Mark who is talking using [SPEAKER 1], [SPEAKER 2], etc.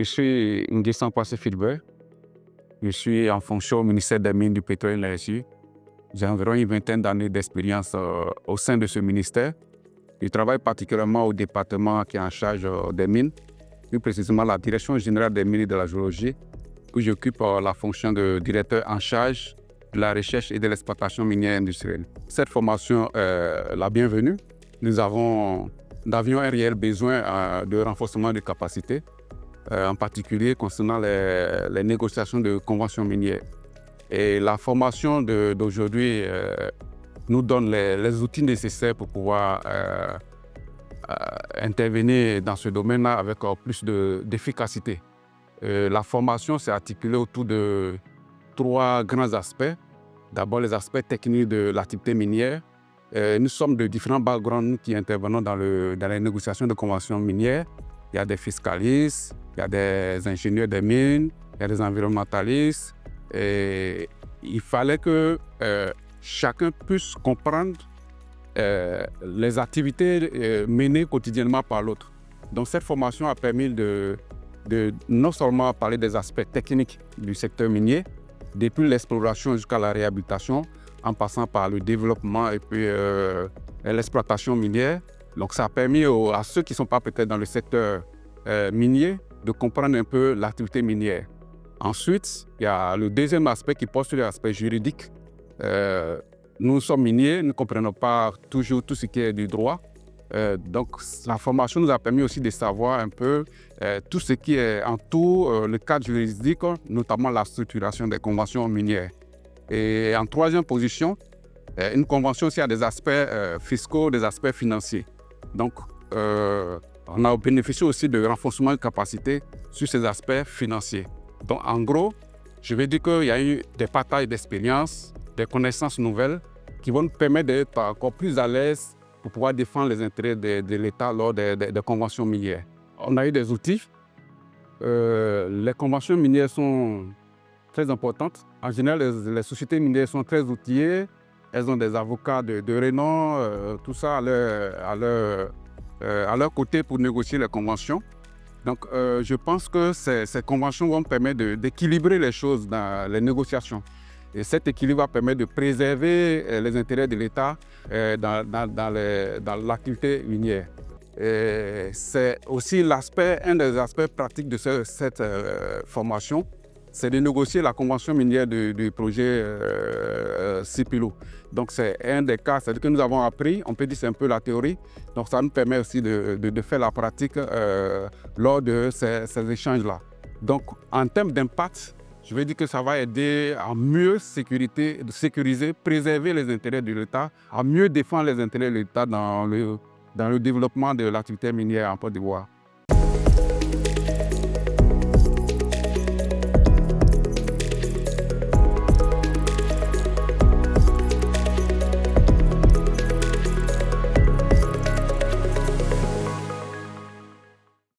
[SPEAKER 1] Je suis Nguessan Kwasi Philbert. Je suis en fonction au ministère des Mines, du Pétrole et de l'Énergie. J'ai environ une vingtaine d'années d'expérience au sein de ce ministère. Je travaille particulièrement au département qui est en charge des mines, plus précisément la Direction générale des mines et de la géologie, où j'occupe la fonction de directeur en charge de la recherche et de l'exploitation minière industrielle. Cette formation est la bienvenue. Nous avions un réel besoin de renforcement des capacités, en particulier concernant les négociations de conventions minières. Et la formation d'aujourd'hui nous donne les outils nécessaires pour pouvoir intervenir dans ce domaine-là avec plus d'efficacité. La formation s'est articulée autour de 3 grands aspects. D'abord, les aspects techniques de l'activité minière. Nous sommes de différents backgrounds qui intervenons dans les négociations de conventions minières. Il y a des fiscalistes, il y a des ingénieurs des mines, il y a des environnementalistes. Et il fallait que chacun puisse comprendre les activités menées quotidiennement par l'autre. Donc cette formation a permis de non seulement parler des aspects techniques du secteur minier, depuis l'exploration jusqu'à la réhabilitation, en passant par le développement et puis l'exploitation minière. Donc ça a permis à ceux qui ne sont pas peut-être dans le secteur minier de comprendre un peu l'activité minière. Ensuite, il y a le deuxième aspect qui porte sur l'aspect juridique. Nous sommes miniers, nous ne comprenons pas toujours tout ce qui est du droit. Donc la formation nous a permis aussi de savoir un peu tout ce qui entoure le cadre juridique, notamment la structuration des conventions minières. Et en troisième position, une convention aussi a des aspects fiscaux, des aspects financiers. Donc on a bénéficié aussi de renforcement de capacité sur ces aspects financiers. Donc en gros, je vais dire qu'il y a eu des partages d'expériences, des connaissances nouvelles qui vont nous permettre d'être encore plus à l'aise pour pouvoir défendre les intérêts de l'État lors des conventions minières. On a eu des outils. Les conventions minières sont très importantes. En général, les sociétés minières sont très outillées. Elles ont des avocats de renom, tout ça à leur côté pour négocier les conventions. Donc, je pense que ces conventions vont permettre d'équilibrer les choses dans les négociations. Et cet équilibre va permettre de préserver les intérêts de l'État dans l'activité minière. C'est aussi un des aspects pratiques de cette formation, c'est de négocier la convention minière du projet Sipilo. Donc c'est un des cas, c'est-à-dire que nous avons appris, on peut dire c'est un peu la théorie, donc ça nous permet aussi de faire la pratique lors de ces échanges-là. Donc en termes d'impact, je veux dire que ça va aider à mieux sécuriser, préserver les intérêts de l'État, à mieux défendre les intérêts de l'État dans le développement de l'activité minière en Côte d'Ivoire.